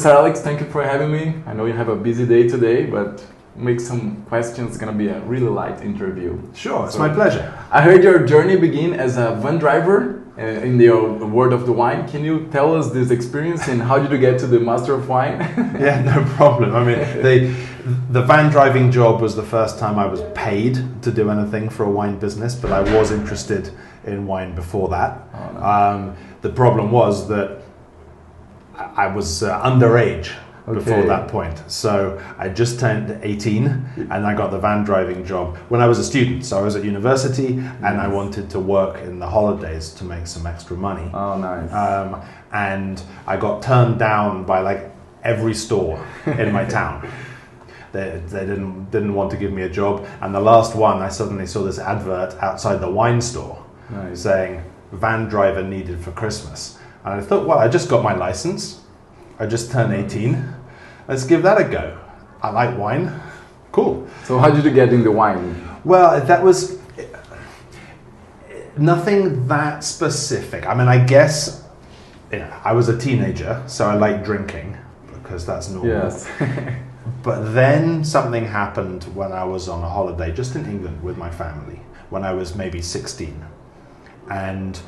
Sir Alex, thank you for having me. I know you have a busy day today, but make some questions. It's gonna be a really light interview. Sure, it's my pleasure. I heard your journey began as a van driver in the world of the wine. Can you tell us this experience and how did you get to the Master of Wine? Yeah, no problem. I mean, the van driving job was the first time I was paid to do anything for a wine business, but I was interested in wine before that. Oh, no. The problem was that I was underage before that point. So I just turned 18 and I got the van driving job when I was a student. So I was at university and I wanted to work in the holidays to make some extra money. Oh, nice. And I got turned down by like every store in my town. They didn't want to give me a job. And the last one, I suddenly saw this advert outside the wine store saying van driver needed for Christmas. And I thought, well, I just got my license. I just turned 18. Let's give that a go. I like wine. Cool. So how did you get into wine? Well, that was nothing that specific. I mean, I guess I was a teenager, so I liked drinking because that's normal. Yes. But then something happened when I was on a holiday just in England with my family when I was maybe 16. And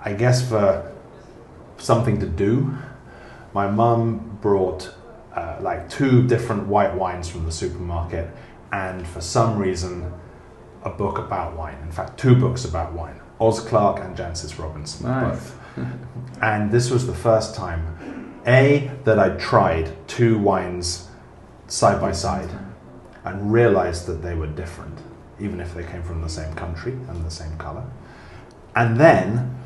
I guess for something to do, my mum brought like 2 different white wines from the supermarket and for some reason a book about wine. In fact, 2 books about wine, Oz Clarke and Jancis Robinson. Nice. And this was the first time, that I tried 2 wines side by side and realized that they were different, even if they came from the same country and the same color. And then,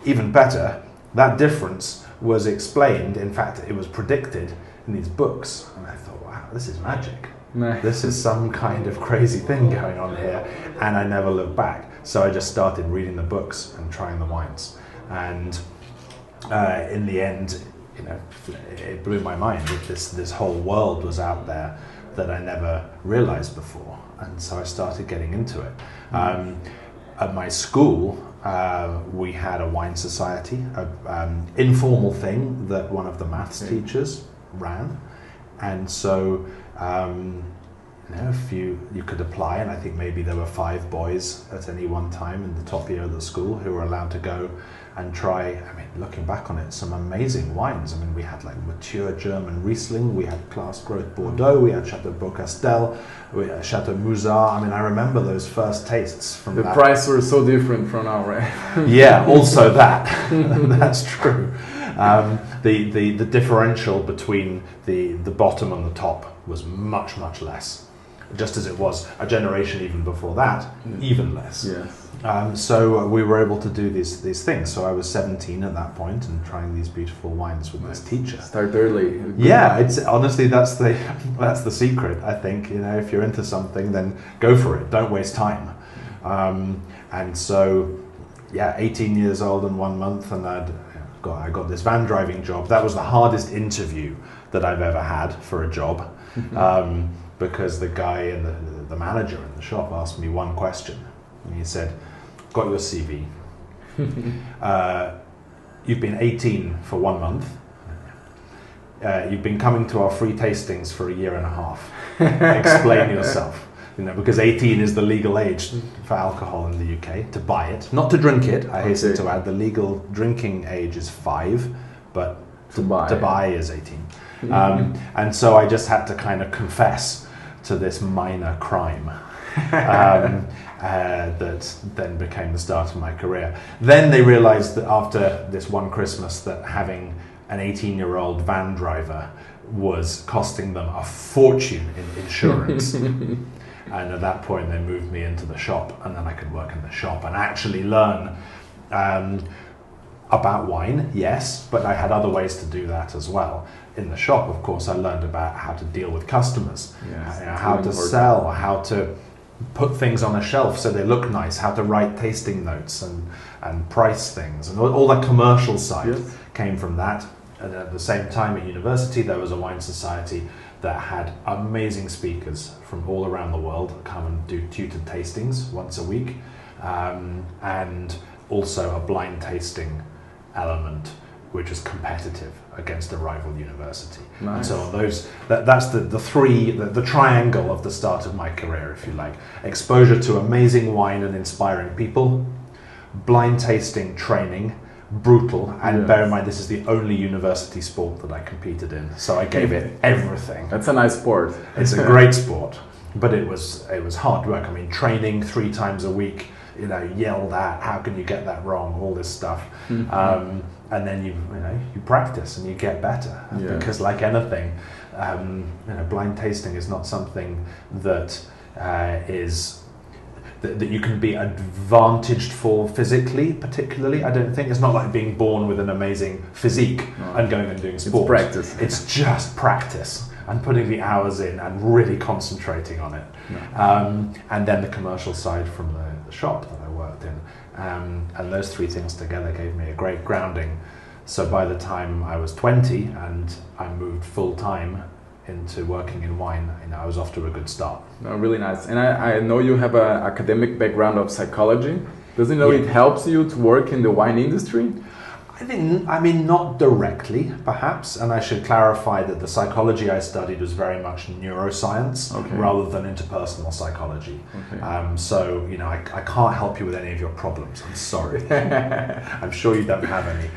even better, that difference was explained, in fact, it was predicted in these books. And I thought, wow, this is magic. Nice. This is some kind of crazy thing going on here. And I never looked back. So I just started reading the books and trying the wines. And in the end, it blew my mind that this whole world was out there that I never realized before. And so I started getting into it. At my school, we had a wine society, an informal thing that one of the maths teachers ran. And so if you could apply, and I think maybe there were 5 boys at any one time in the top year of the school who were allowed to go and try, I mean, looking back on it, some amazing wines. I mean, we had like mature German Riesling, we had Class Growth Bordeaux, we had Chateau Beaucastel, we had Chateau Musar. I mean, I remember those first tastes from The that. price were so different from now, right? Yeah, also that. That's true. The differential between the bottom and the top was much, much less. Just as it was a generation even before that, even less. Yes. So we were able to do these things. So I was 17 at that point and trying these beautiful wines with this teacher. Start early. Yeah, it's honestly that's the secret. I think if you're into something, then go for it. Don't waste time. And so, 18 years old and 1 month, and I got this van driving job. That was the hardest interview that I've ever had for a job, because the guy and the manager in the shop asked me one question, and he said, "Got your CV? You've been 18 for 1 month. You've been coming to our free tastings for 1.5 years. Explain yourself." Because 18 is the legal age for alcohol in the UK, to buy it. Not to drink it, I hasten to add. The legal drinking age is 5, but to buy is 18. And so I just had to kind of confess to this minor crime that then became the start of my career. Then they realized that after this one Christmas that having an 18-year-old van driver was costing them a fortune in insurance. And at that point, they moved me into the shop, and then I could work in the shop and actually learn about wine, yes, but I had other ways to do that as well. In the shop, of course, I learned about how to deal with customers, how to sell, how to put things on a shelf so they look nice, how to write tasting notes and price things, and all that commercial side came from that. And at the same time at university, there was a wine society that had amazing speakers from all around the world come and do tutored tastings once a week, and also a blind tasting element which was competitive against a rival university. Nice. And so on that's the triangle of the start of my career, if you like. Exposure to amazing wine and inspiring people, blind tasting training, brutal, and Yes. bear in mind this is the only university sport that I competed in, so I gave it everything. That's a nice sport. It's a great sport, but it was hard work. I mean, training 3 times a week, yelled at, how can you get that wrong, all this stuff. And then you practice and you get better. Yeah. Because like anything, blind tasting is not something that that you can be advantaged for physically, particularly. I don't think it's not like being born with an amazing physique and going and doing sport. It's practice. It's just practice and putting the hours in and really concentrating on it. And then the commercial side from the shop that I worked in. And those 3 things together gave me a great grounding. So by the time I was 20 and I moved full time into working in wine, I was off to a good start. No, really nice. And I know you have an academic background of psychology. Does it know it helps you to work in the wine industry? I mean, not directly, perhaps, and I should clarify that the psychology I studied was very much neuroscience rather than interpersonal psychology. So, I can't help you with any of your problems. I'm sorry. I'm sure you don't have any.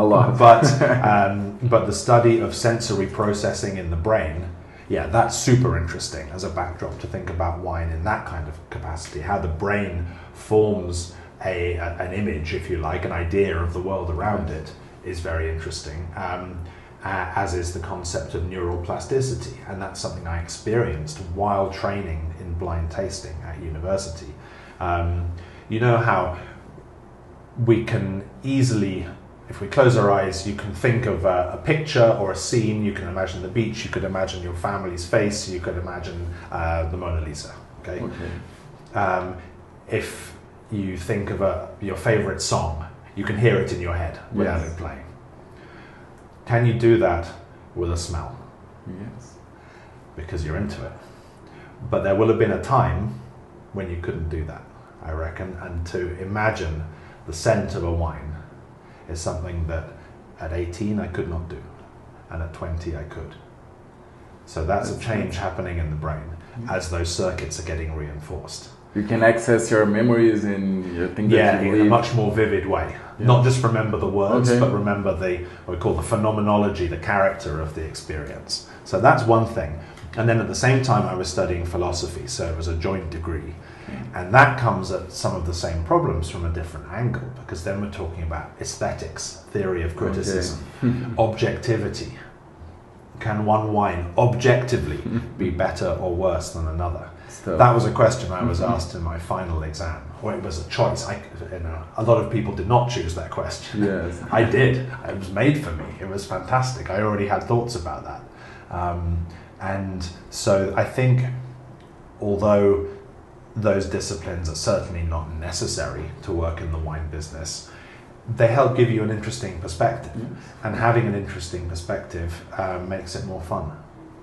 A lot. But the study of sensory processing in the brain, that's super interesting as a backdrop to think about wine in that kind of capacity, how the brain forms an image, if you like, an idea of the world around it is very interesting, as is the concept of neural plasticity, and that's something I experienced while training in blind tasting at university. You know how we can easily, if we close our eyes, you can think of a picture or a scene, you can imagine the beach, you could imagine your family's face, you could imagine the Mona Lisa, okay? If you think of your favorite song, you can hear it in your head without it playing. Can you do that with a smell? Yes. Because you're into it. But there will have been a time when you couldn't do that, I reckon, and to imagine the scent of a wine is something that at 18 I could not do, and at 20 I could. So that's a change happening in the brain as those circuits are getting reinforced. You can access your memories and your things that you in a much more vivid way. Not just remember the words, but remember what we call the phenomenology, the character of the experience. So that's one thing. And then at the same time I was studying philosophy, so it was a joint degree. And that comes at some of the same problems from a different angle, because then we're talking about aesthetics, theory of criticism, objectivity. Can one wine objectively be better or worse than another? That was a question I was asked in my final exam, or it was a choice. A lot of people did not choose that question. Yes. I did. It was made for me. It was fantastic. I already had thoughts about that. And so I think, although those disciplines are certainly not necessary to work in the wine business, they help give you an interesting perspective. And having an interesting perspective makes it more fun.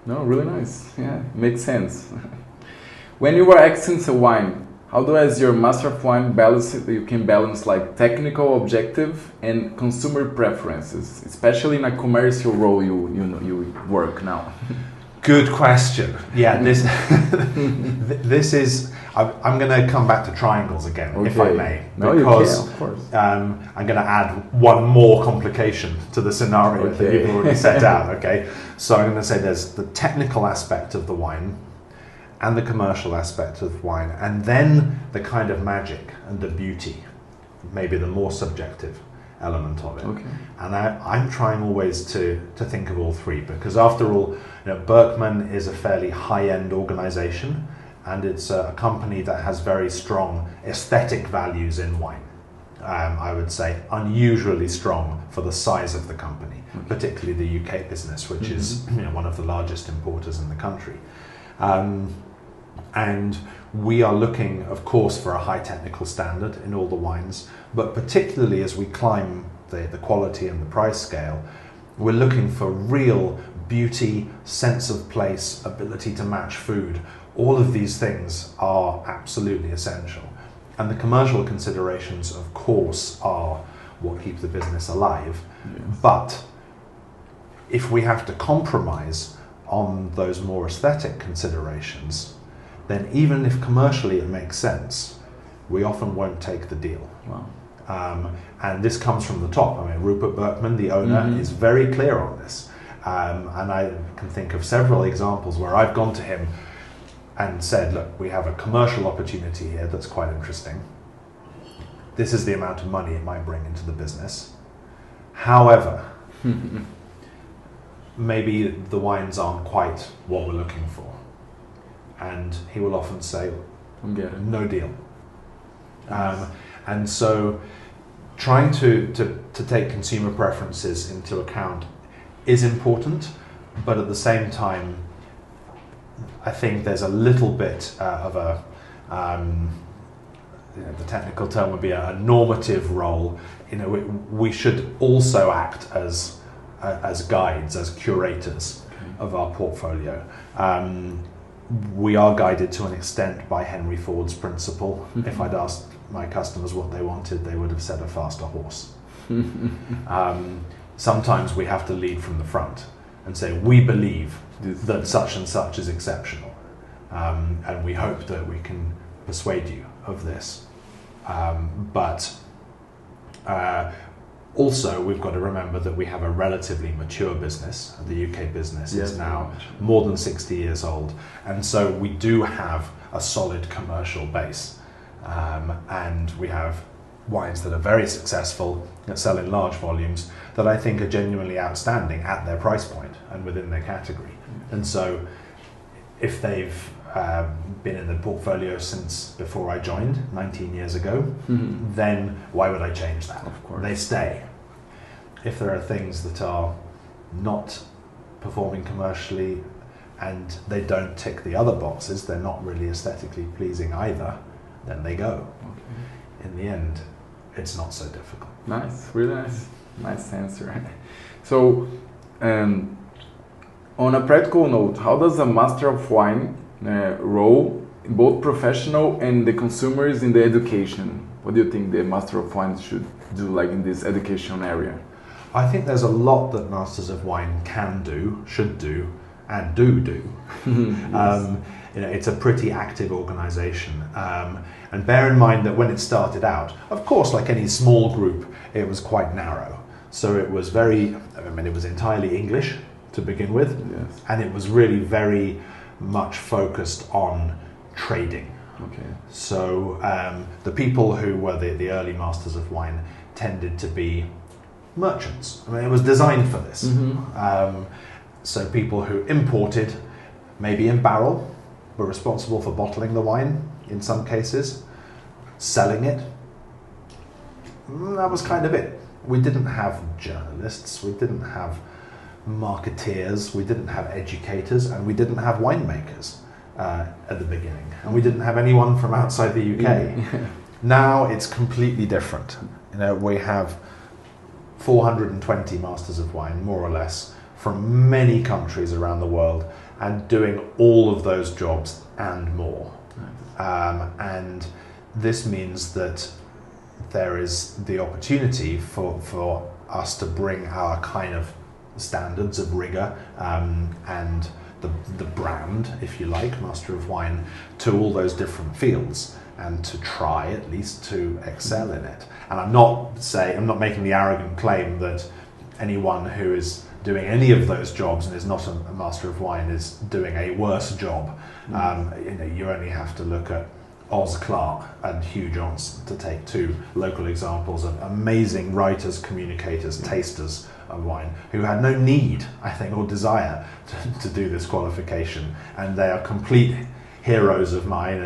No, really nice. Yeah, makes sense. When you were accents a wine, how do as your master of wine you can balance like technical objective and consumer preferences, especially in a commercial role you work now? Good question. Yeah, this is. I'm going to come back to triangles again, if I may, because of course. I'm going to add one more complication to the scenario that you've already set out. Okay, so I'm going to say there's the technical aspect of the wine, and the commercial aspect of wine, and then the kind of magic and the beauty, maybe the more subjective element of it. And I'm trying always to think of all 3, because after all, Berkman is a fairly high-end organization, and it's a company that has very strong aesthetic values in wine. I would say unusually strong for the size of the company, particularly the UK business, which is one of the largest importers in the country. And we are looking, of course, for a high technical standard in all the wines, but particularly as we climb the quality and the price scale, we're looking for real beauty, sense of place, ability to match food. All of these things are absolutely essential. And the commercial considerations, of course, are what keeps the business alive. Yes. But if we have to compromise on those more aesthetic considerations, then even if commercially it makes sense, we often won't take the deal. Wow. And this comes from the top. I mean, Rupert Berkman, the owner, is very clear on this. And I can think of several examples where I've gone to him and said, look, we have a commercial opportunity here that's quite interesting. This is the amount of money it might bring into the business. However, maybe the wines aren't quite what we're looking for. And he will often say, no deal. And so trying to take consumer preferences into account is important, but at the same time, I think there's a little bit of a, the technical term would be a normative role. We should also act as guides, as curators of our portfolio. We are guided to an extent by Henry Ford's principle. If I'd asked my customers what they wanted, they would have said a faster horse. Sometimes we have to lead from the front and say, we believe that such and such is exceptional. And we hope that we can persuade you of this. But also, we've got to remember that we have a relatively mature business. The UK business is now more than 60 years old. And so we do have a solid commercial base. And we have wines that are very successful, that sell in large volumes, that I think are genuinely outstanding at their price point and within their category. And so if they've been in the portfolio since before I joined, 19 years ago, then why would I change that? Of course. They stay. If there are things that are not performing commercially and they don't tick the other boxes, they're not really aesthetically pleasing either, then they go. Okay. In the end, it's not so difficult. Nice, really nice. Nice answer. So, on a practical note, how does a master of wine role both professional and the consumers in the education? What do you think the master of wine should do, like in this education area? I think there's a lot that masters of wine can do, should do, and do. Yes. It's a pretty active organization. And bear in mind that when it started out, of course, like any small group, it was quite narrow. So it was it was entirely English to begin with. Yes. And it was really very much focused on trading. Okay. So the people who were the early masters of wine tended to be merchants. I mean, it was designed for this. So people who imported, maybe in barrel, were responsible for bottling the wine in some cases, selling it. That was kind of it. We didn't have journalists, we didn't have marketeers, we didn't have educators, and we didn't have winemakers at the beginning. And we didn't have anyone from outside the UK. Now it's completely different. We have 420 masters of wine, more or less, from many countries around the world, and doing all of those jobs and more. Nice. And this means that there is the opportunity for us to bring our kind of standards of rigor and the brand, if you like, Master of Wine, to all those different fields, and to try at least to excel in it. And I'm not making the arrogant claim that anyone who is doing any of those jobs and is not a Master of Wine is doing a worse job. You only have to look at Oz Clarke and Hugh Johnson to take two local examples of amazing writers, communicators, tasters of wine who had no need, I think, or desire to do this qualification, and they are complete heroes of mine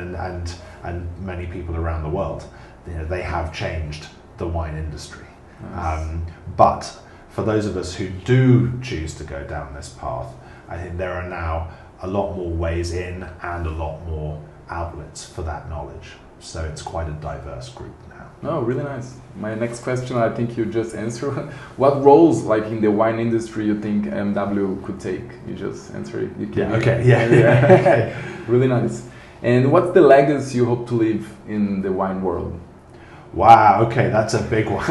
and many people around the world. They have changed the wine industry. Nice. But for those of us who do choose to go down this path, I think there are now a lot more ways in and a lot more outlets for that knowledge. So it's quite a diverse group now. Oh, really nice. My next question, I think you just answered. What roles, like in the wine industry, you think MW could take? You just answer it. Yeah. Really nice. And what's the legacy you hope to leave in the wine world? Wow, okay, that's a big one.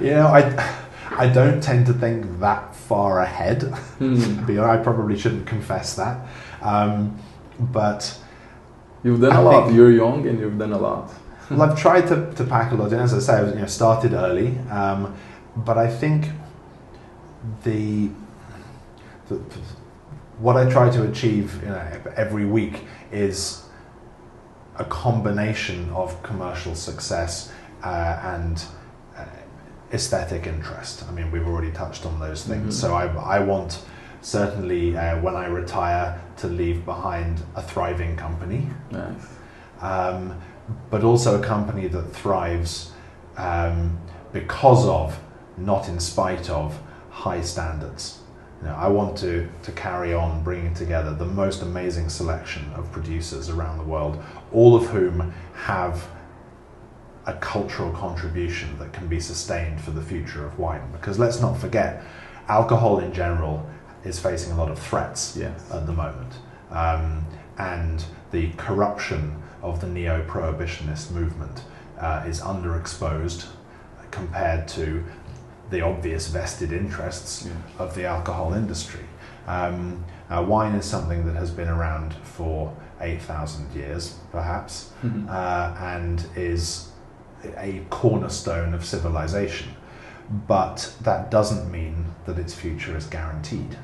I don't tend to think that far ahead. I probably shouldn't confess that. But you've done a lot. You're young and you've done a lot. Well, I've tried to pack a lot in. As I say, I was, started early. But I think what I try to achieve every week is a combination of commercial success and aesthetic interest. I mean, we've already touched on those things. So I want, certainly when I retire, to leave behind a thriving company. Nice. But also a company that thrives because of, not in spite of, high standards. I want to carry on bringing together the most amazing selection of producers around the world, all of whom have a cultural contribution that can be sustained for the future of wine. Because let's not forget, alcohol in general is facing a lot of threats at the moment. And the corruption of the neo-prohibitionist movement is underexposed compared to the obvious vested interests of the alcohol industry. Wine is something that has been around for 8,000 years, perhaps, and is a cornerstone of civilization. But that doesn't mean that its future is guaranteed.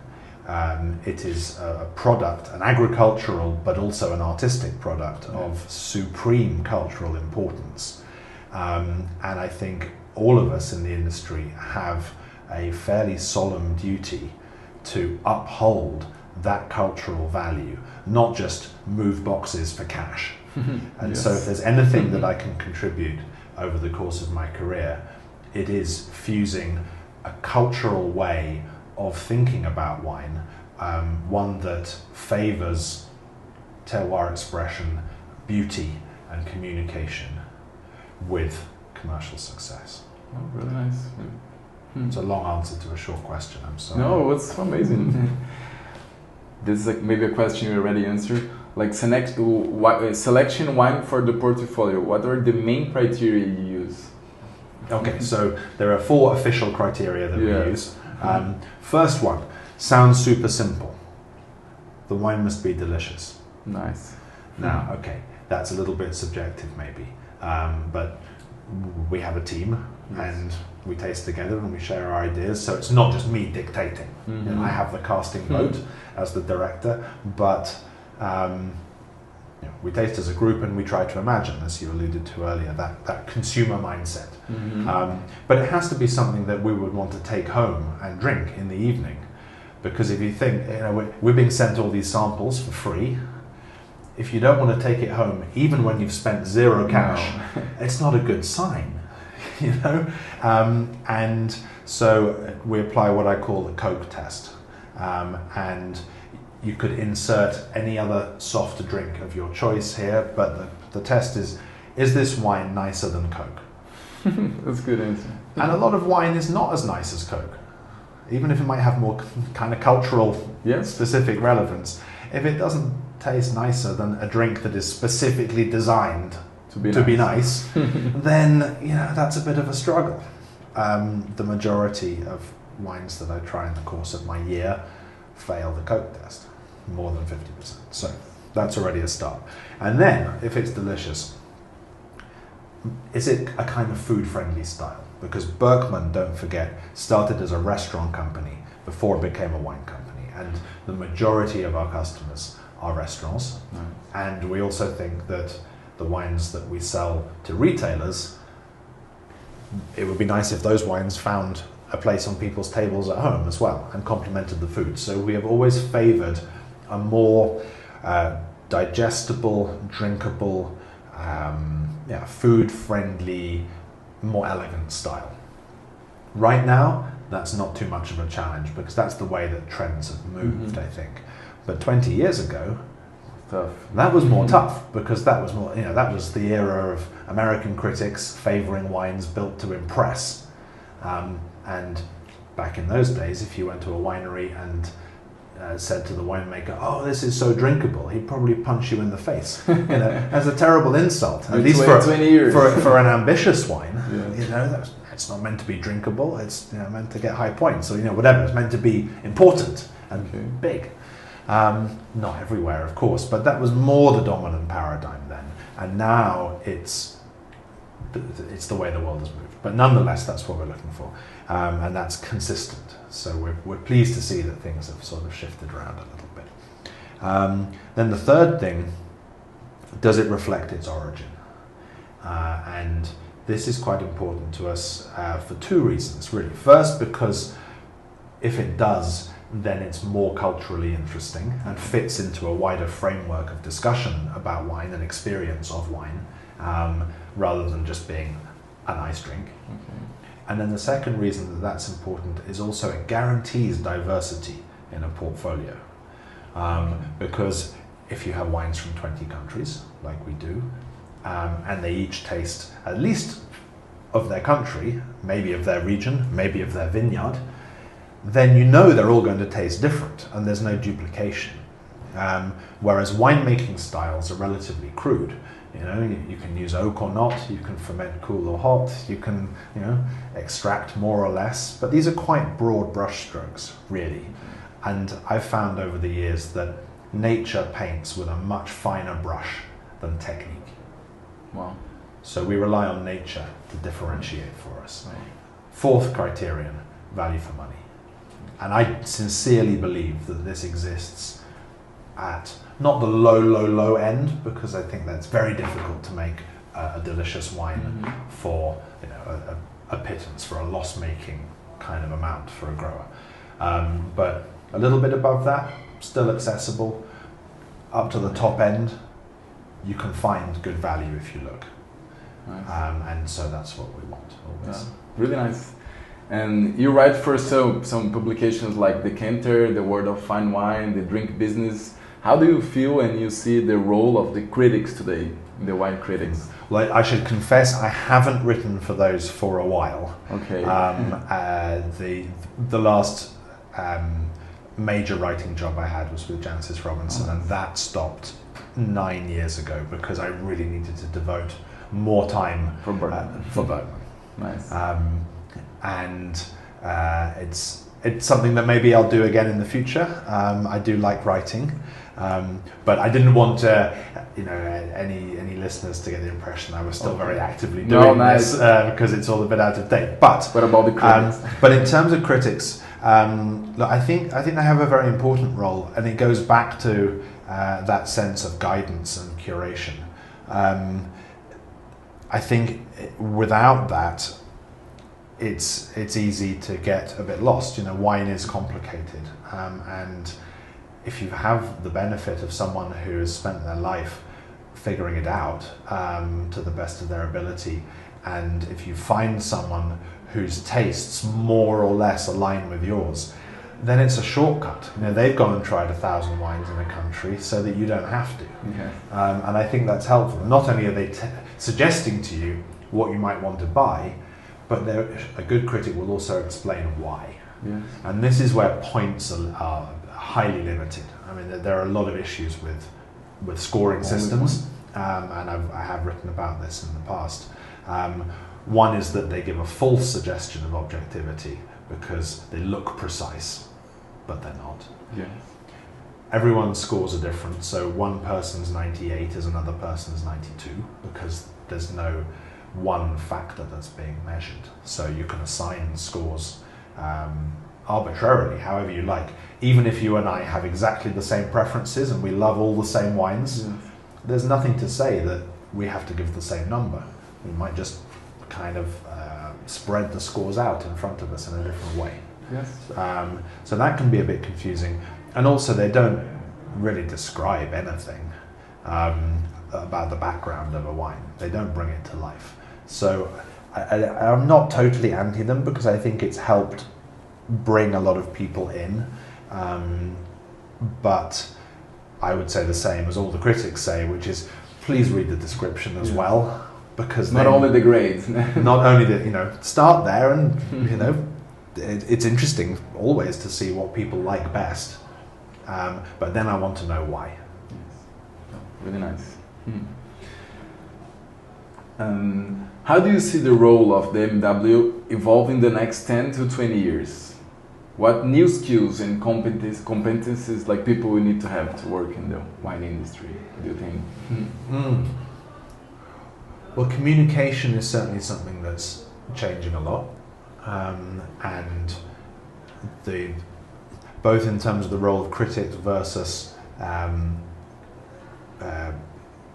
It is a product, an agricultural but also an artistic product of supreme cultural importance. And I think all of us in the industry have a fairly solemn duty to uphold that cultural value, not just move boxes for cash. And so if there's anything that I can contribute over the course of my career, it is fusing a cultural way of thinking about wine, one that favours terroir expression, beauty and communication with commercial success. Oh, really nice. It's a long answer to a short question, I'm sorry. No, it's amazing. This is like maybe a question you already answered. Like selection wine for the portfolio, what are the main criteria you use? Okay, so there are 4 official criteria that we use. First one, sounds super simple. The wine must be delicious. Nice. Now, okay, that's a little bit subjective maybe, but we have a team and we taste together and we share our ideas, so it's not just me dictating. I have the casting vote as the director, but we taste as a group and we try to imagine, as you alluded to earlier, that consumer mindset. But it has to be something that we would want to take home and drink in the evening. Because if you think, we're being sent all these samples for free, if you don't want to take it home, even when you've spent 0 cash, it's not a good sign, And so we apply what I call the Coke test. And you could insert any other soft drink of your choice here, but the test is this wine nicer than Coke? That's a good answer. And a lot of wine is not as nice as Coke, even if it might have more kind of cultural specific relevance. If it doesn't taste nicer than a drink that is specifically designed to be nice, then that's a bit of a struggle. The majority of wines that I try in the course of my year fail the Coke test, more than 50%. So that's already a start. And then, if it's delicious, is it a kind of food-friendly style? Because Berkman, don't forget, started as a restaurant company before it became a wine company. And the majority of our customers are restaurants. And we also think that the wines that we sell to retailers, it would be nice if those wines found a place on people's tables at home as well and complemented the food. So we have always favoured a more digestible, drinkable, food-friendly, more elegant style. Right now, that's not too much of a challenge because that's the way that trends have moved, I think. But 20 years ago, that was more tough because that was more, that was the era of American critics favouring wines built to impress. And back in those days, if you went to a winery and said to the winemaker, "Oh, this is so drinkable," he'd probably punch you in the face. As a terrible insult. At least for 20 years. for an ambitious wine, Yeah. it's not meant to be drinkable. It's meant to get high points, or whatever. It's meant to be important and big. Not everywhere, of course, but that was more the dominant paradigm then. And now it's the way the world has moved. But nonetheless, that's what we're looking for, and that's consistent. So we're pleased to see that things have sort of shifted around a little bit. Then the third thing, does it reflect its origin? And this is quite important to us for two reasons, really. First, because if it does, then it's more culturally interesting and fits into a wider framework of discussion about wine and experience of wine, rather than just being a nice drink. Okay. And then the second reason that that's important is also it guarantees diversity in a portfolio. Because if you have wines from 20 countries, like we do, and they each taste at least of their country, maybe of their region, maybe of their vineyard, then they're all going to taste different and there's no duplication. Whereas winemaking styles are relatively crude. You can use oak or not, you can ferment cool or hot, you can extract more or less, but these are quite broad brushstrokes, really. And I've found over the years that nature paints with a much finer brush than technique. Wow. So we rely on nature to differentiate for us. Wow. Fourth criterion, value for money. And I sincerely believe that this exists at not the low end, because I think that's very difficult to make a delicious wine for a pittance, for a loss-making kind of amount for a grower. But a little bit above that, still accessible. Up to the top end, you can find good value if you look. Nice. And so that's what we want always. Yeah. Really nice. And you write for some publications like Decanter, The World of Fine Wine, The Drink Business. How do you feel when you see the role of the critics today, the wine critics? Well, I should confess I haven't written for those for a while. Okay. The last major writing job I had was with Jancis Robinson, and that stopped 9 years ago because I really needed to devote more time For Bergman. For Bergman. Nice. It's something that maybe I'll do again in the future. I do like writing, but I didn't want any listeners to get the impression I was still very actively doing this because it's all a bit out of date. But what about the critics? But in terms of critics, look, I think they have a very important role, and it goes back to that sense of guidance and curation. I think without that, it's easy to get a bit lost. Wine is complicated, and if you have the benefit of someone who has spent their life figuring it out to the best of their ability, and if you find someone whose tastes more or less align with yours, then it's a shortcut. They've gone and tried 1,000 wines in a country so that you don't have to. Okay. And I think that's helpful. Not only are they suggesting to you what you might want to buy, but a good critic will also explain why. Yes. And this is where points are highly limited. I mean, there are a lot of issues with scoring systems, and I have written about this in the past. One is that they give a false suggestion of objectivity because they look precise, but they're not. Yeah. Everyone's scores are different, so one person's 98 is another person's 92 because there's no one factor that's being measured. So you can assign scores arbitrarily, however you like. Even if you and I have exactly the same preferences and we love all the same wines, there's nothing to say that we have to give the same number. We might just kind of spread the scores out in front of us in a different way. Yes. So that can be a bit confusing. And also they don't really describe anything about the background of a wine. They don't bring it to life. So I'm not totally anti them because I think it's helped bring a lot of people in. But I would say the same as all the critics say, which is please read the description as well, because not only the grades. Not only start there, and it's interesting always to see what people like best. but then I want to know why. Yes. Really nice. How do you see the role of the BMW evolve in the next 10 to 20 years? What new skills and competencies like people we need to have to work in the wine industry, do you think? Well, communication is certainly something that's changing a lot, and both in terms of the role of critics versus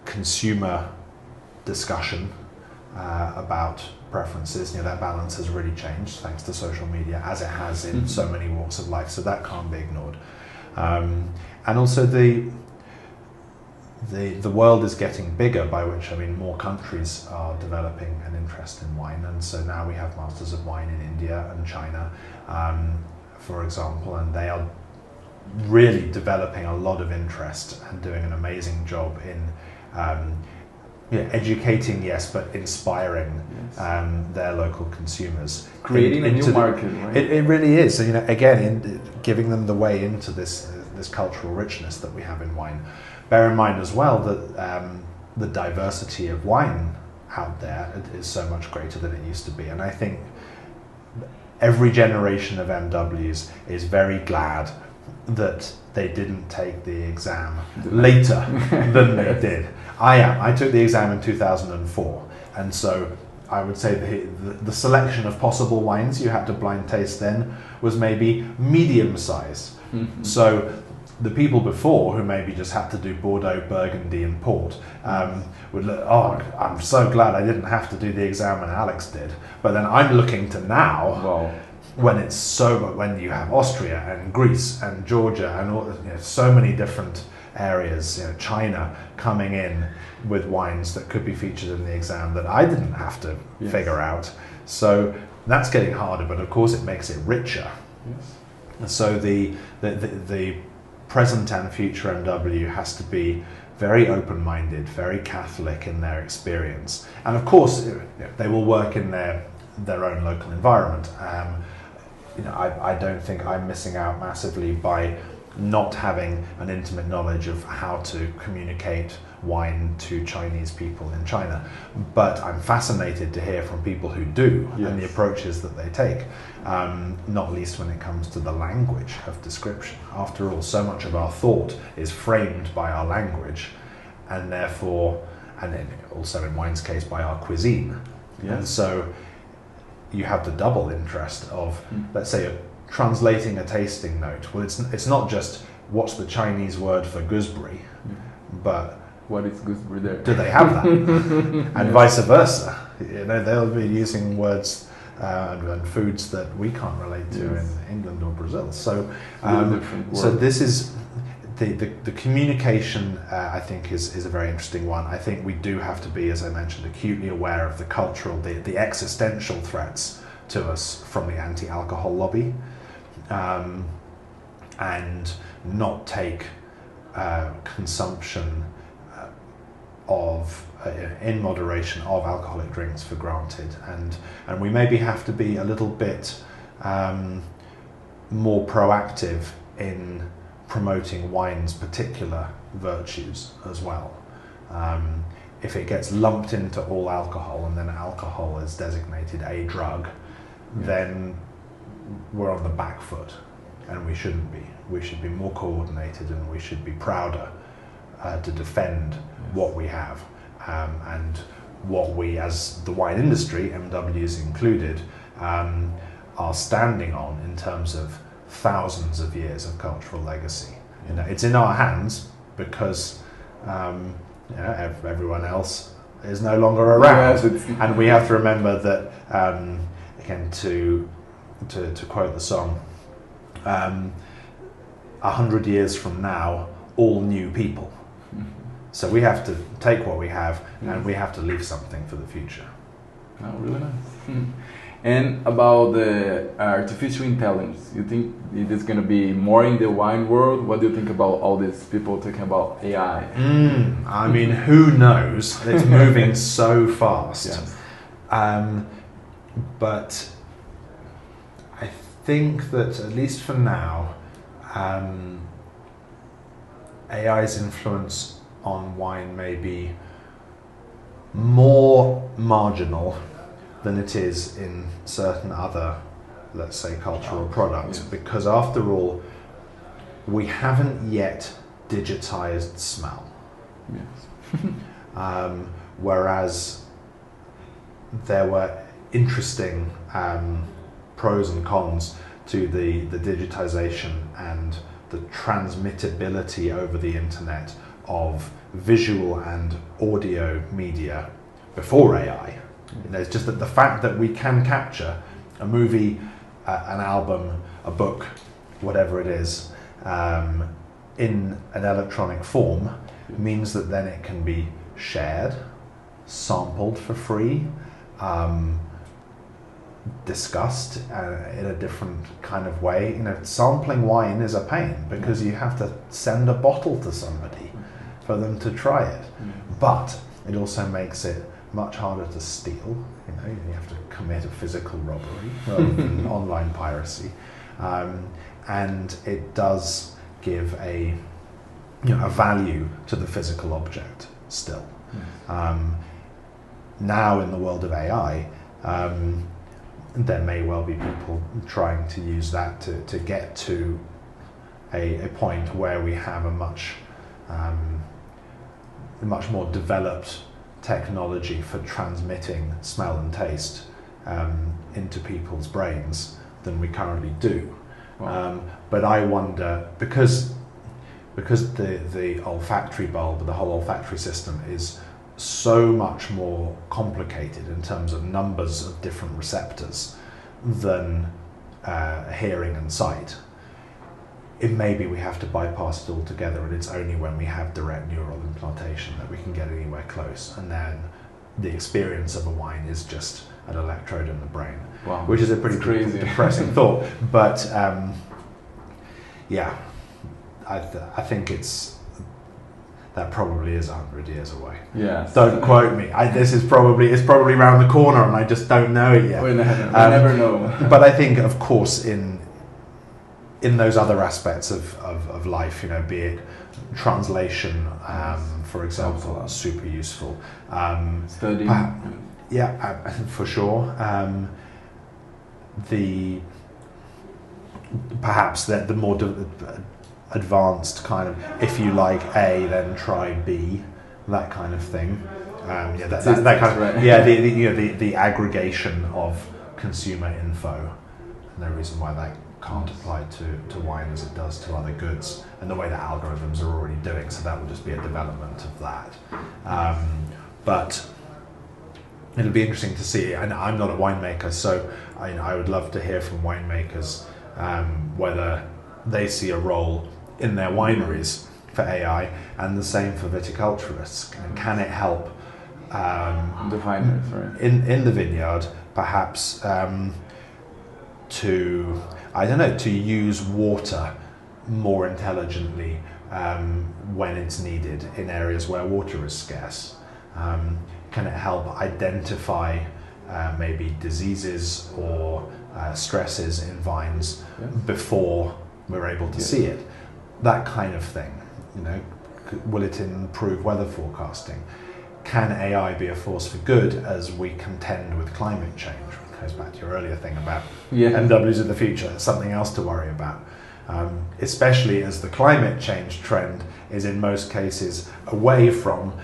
consumer discussion about preferences. That balance has really changed thanks to social media, as it has in so many walks of life. So that can't be ignored. And also the world is getting bigger, by which I mean more countries are developing an interest in wine, and so now we have Masters of Wine in India and China, for example, and they are really developing a lot of interest and doing an amazing job in educating, yes, but inspiring their local consumers. Creating a new market, right? It really is. So, again, giving them the way into this cultural richness that we have in wine. Bear in mind as well that the diversity of wine out there is so much greater than it used to be. And I think every generation of MWs is very glad that they didn't take the exam later than they did. I took the exam in 2004, and so I would say the selection of possible wines you had to blind taste then was maybe medium size. So the people before, who maybe just had to do Bordeaux, Burgundy and Port, would look, I'm so glad I didn't have to do the exam when Alex did. But then I'm looking to now, when when you have Austria and Greece and Georgia and all, so many different areas, China coming in with wines that could be featured in the exam that I didn't have to figure out. So that's getting harder, but of course it makes it richer. Yes. So the present and future MW has to be very open-minded, very Catholic in their experience, and of course they will work in their own local environment. I don't think I'm missing out massively by not having an intimate knowledge of how to communicate wine to Chinese people in China, but I'm fascinated to hear from people who do, and the approaches that they take, not least when it comes to the language of description. After all, so much of our thought is framed by our language, and therefore, and then also in wine's case, by our cuisine. And so you have the double interest of, let's say, translating a tasting note. Well, it's not just what's the Chinese word for gooseberry, but what is gooseberry there? Do they have that? And vice versa. They'll be using words and foods that we can't relate to in England or Brazil. So, so this is the communication. I think is a very interesting one. I think we do have to be, as I mentioned, acutely aware of the cultural, the existential threats to us from the anti-alcohol lobby, and not take consumption of in moderation of alcoholic drinks for granted, and we maybe have to be a little bit more proactive in promoting wine's particular virtues as well. If it gets lumped into all alcohol and then alcohol is designated a drug, then we're on the back foot, and we shouldn't be. We should be more coordinated, and we should be prouder to defend what we have, and what we, as the wine industry, MWs included, are standing on in terms of thousands of years of cultural legacy. It's in our hands because everyone else is no longer around, and we have to remember that. Again, to quote the song, 100 years from now, all new people. So we have to take what we have, and we have to leave something for the future. Oh, really nice. And about the artificial intelligence, you think it is going to be more in the wine world? What do you think about all these people talking about AI? I mean, who knows? It's moving so fast. Yes. But I think that, at least for now, AI's influence on wine may be more marginal than it is in certain other, let's say, cultural products, because after all, we haven't yet digitized smell. Yes. Whereas there were interesting pros and cons to the digitization and the transmittability over the internet of visual and audio media before AI. You know, it's just that the fact that we can capture a movie, an album, a book, whatever it is, in an electronic form means that then it can be shared, sampled for free, discussed in a different kind of way. You know, sampling wine is a pain because you have to send a bottle to somebody for them to try it. But it also makes it much harder to steal. You know, you have to commit a physical robbery rather than online piracy, and it does give a value to the physical object still. Now in the world of AI, there may well be people trying to use that to get to a point where we have a much more developed technology for transmitting smell and taste into people's brains than we currently do. Wow. But I wonder, because the olfactory bulb, the whole olfactory system is so much more complicated in terms of numbers of different receptors than hearing and sight. It may be we have to bypass it altogether, and it's only when we have direct neural implantation that we can get anywhere close, and then the experience of a wine is just an electrode in the brain. Wow. Which is a pretty crazy, depressing thought, but yeah, I think that probably is 100 years away. Yes. Don't quote me. It's probably around the corner, and I just don't know it yet. We never know. But I think, of course, in those other aspects of life, you know, be it translation, for example, super useful. Studying. Yeah, for sure. Perhaps the more advanced kind of, if you like A, then try B, that kind of thing. That kind of, right. yeah, the aggregation of consumer info. No reason why that can't apply to wine as it does to other goods, and the way that algorithms are already doing. So that will just be a development of that. But it'll be interesting to see. And I'm not a winemaker, so I would love to hear from winemakers whether they see a role in their wineries for AI, and the same for viticulturists. And can it help the vineyards, right? in the vineyard, perhaps to use water more intelligently when it's needed in areas where water is scarce? Can it help identify maybe diseases or stresses in vines before we're able to see it? That kind of thing. You know, will it improve weather forecasting? Can AI be a force for good as we contend with climate change? It goes back to your earlier thing about MWs of the future. Something else to worry about, especially as the climate change trend is in most cases away from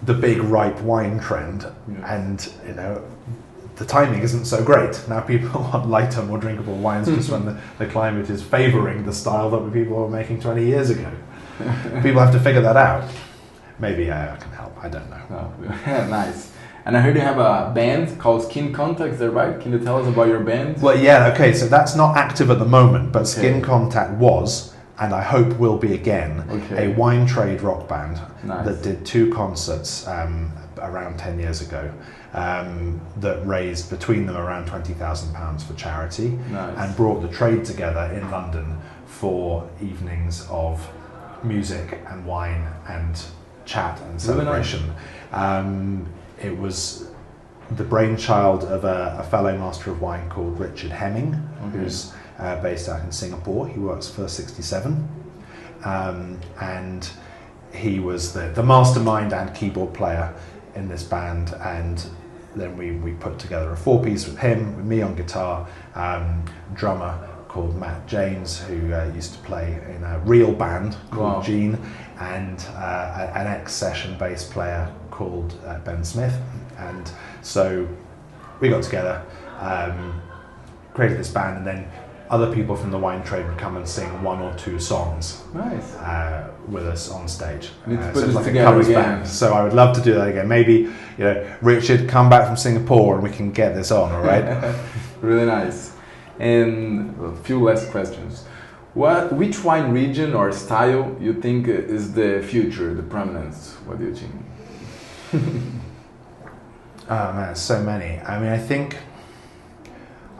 the big ripe wine trend, and you know, the timing isn't so great. Now people want lighter, more drinkable wines just when the climate is favouring the style that people were making 20 years ago. People have to figure that out. Maybe I can help, I don't know. Oh, nice. And I heard you have a band called Skin Contact, is that right? Can you tell us about your band? Well, yeah, okay, so that's not active at the moment, but Skin Contact was, and I hope will be again, a wine trade rock band that did 2 concerts around 10 years ago. That raised between them around £20,000 for charity, and brought the trade together in London for evenings of music and wine and chat and celebration. It was the brainchild of a fellow master of wine called Richard Hemming, who's based out in Singapore. He works for 67, and he was the mastermind and keyboard player in this band. And then we put together a 4-piece with him, with me on guitar, drummer called Matt James, who used to play in a real band called Gene, and an ex-session bass player called Ben Smith. And so we got together, created this band, and then other people from the wine trade would come and sing 1 or 2 songs with us on stage. Need to So put it's this like a together covers again. band. So I would love to do that again. Maybe, Richard, come back from Singapore and we can get this on, all right? Really nice. And a few last questions. Which wine region or style you think is the future, the prominence? What do you think? Oh man, so many. I mean, I think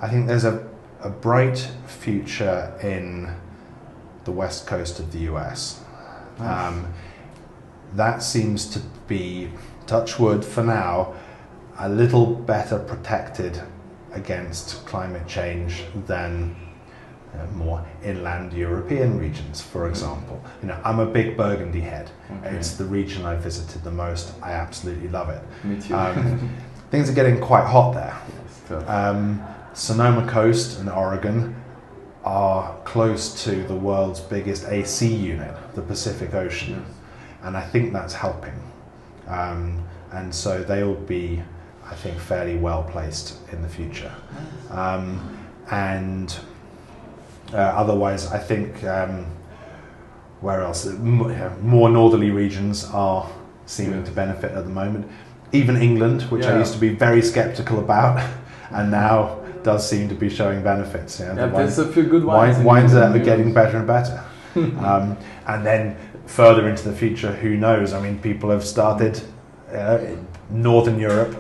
there's a bright future in the west coast of the US. Nice. That seems to be, touch wood for now, a little better protected against climate change than more inland European regions, for example. I'm a big Burgundy head. Okay. It's the region I've visited the most. I absolutely love it. Me too. Things are getting quite hot there. Yes, totally. Sonoma Coast and Oregon are close to the world's biggest AC unit, the Pacific Ocean, and I think that's helping. And so they will be, I think, fairly well placed in the future. Otherwise, I think where else? More northerly regions are seeming to benefit at the moment. Even England, which I used to be very sceptical about, and now does seem to be showing benefits. There's a few good wines. Wines are getting better and better. And then further into the future, who knows? I mean, people have started in Northern Europe.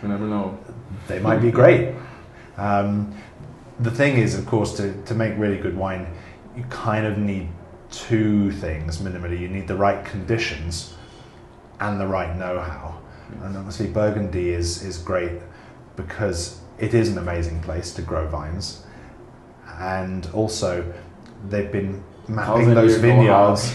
You never know. They might be great. The thing is, of course, to make really good wine, you kind of need 2 things minimally. You need the right conditions and the right know-how. And obviously Burgundy is great because it is an amazing place to grow vines, and also they've been mapping those vineyards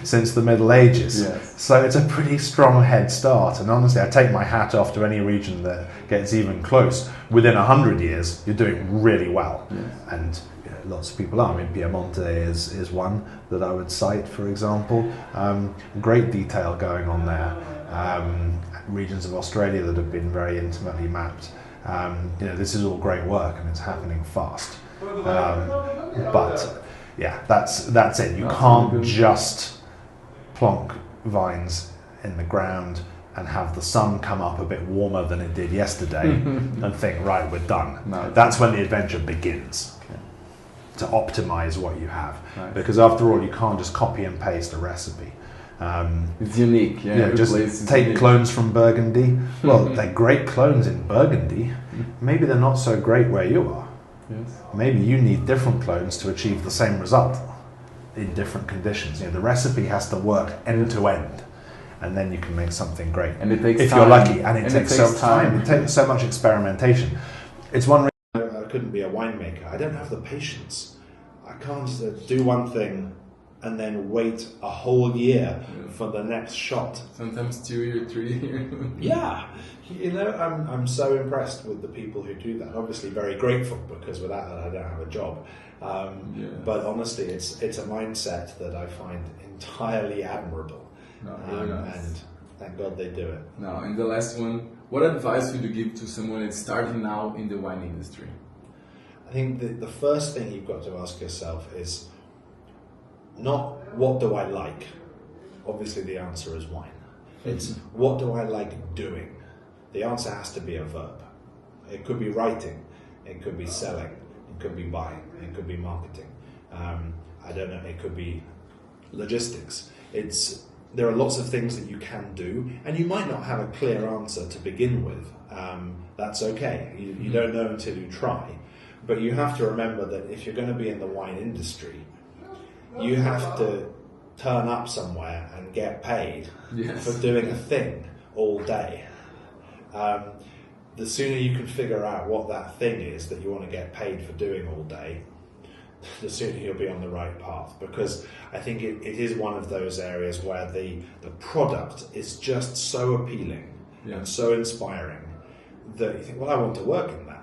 since the Middle Ages. Yes. So it's a pretty strong head start, and honestly I take my hat off to any region that gets even close. Within 100 years you're doing really well. Yes. And lots of people are. I mean, Piemonte is one that I would cite, for example. Great detail going on there. Regions of Australia that have been very intimately mapped. This is all great work and it's happening fast. But yeah, that's it. You can't just plonk vines in the ground and have the sun come up a bit warmer than it did yesterday and think, right, we're done. No, that's when the adventure begins. Okay. To optimize what you have. Nice. Because after all, you can't just copy and paste a recipe. It's unique. Just take clones from Burgundy. Well, they're great clones in Burgundy. Maybe they're not so great where you are. Yes. Maybe you need different clones to achieve the same result in different conditions. The recipe has to work end to end, and then you can make something great. And it takes if time. you're lucky, and it takes so takes time. It takes so much experimentation. It's one reason I couldn't be a winemaker. I don't have the patience. I can't do one thing and then wait a whole year for the next shot. Sometimes 2 or 3 years. Yeah, I'm so impressed with the people who do that. Obviously, very grateful because without that, I don't have a job. But honestly, it's a mindset that I find entirely admirable. No, really nice. And thank God they do it. Now, and the last one, what advice would you give to someone that's starting now in the wine industry? I think the first thing you've got to ask yourself is not what do I like. Obviously, the answer is wine. It's what do I like doing. The answer has to be a verb. It could be writing, it could be selling, it could be buying, it could be marketing. I don't know. It could be logistics. There are lots of things that you can do, and you might not have a clear answer to begin with. That's okay. You don't know until you try. But you have to remember that if you're going to be in the wine industry, you have to turn up somewhere and get paid for doing a thing all day. The sooner you can figure out what that thing is that you want to get paid for doing all day, the sooner you'll be on the right path, because I think it is one of those areas where the product is just so appealing and so inspiring that you think, well, I want to work in that.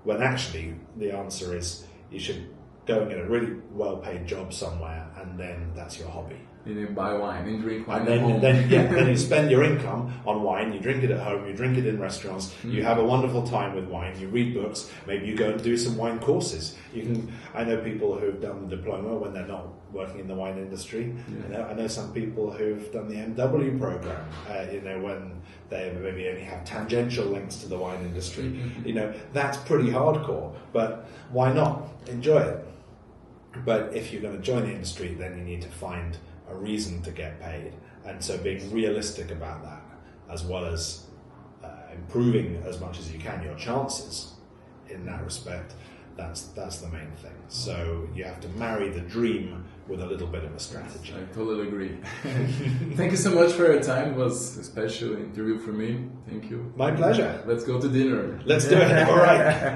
When actually the answer is you should go and get a really well-paid job somewhere, and then that's your hobby. And you buy wine and drink wine and then you spend your income on wine, you drink it at home, you drink it in restaurants, you have a wonderful time with wine, you read books, maybe you go and do some wine courses. I know people who've done the diploma when they're not working in the wine industry. I know some people who've done the MW program, when they maybe only have tangential links to the wine industry. That's pretty hardcore, but why not? Enjoy it. But if you're going to join the industry, then you need to find a reason to get paid, and so being realistic about that, as well as improving as much as you can your chances in that respect. That's the main thing. So you have to marry the dream with a little bit of a strategy. I totally agree. Thank you so much for your time. It was a special interview for me. Thank you. My pleasure. Let's go to dinner. Let's do it. All right.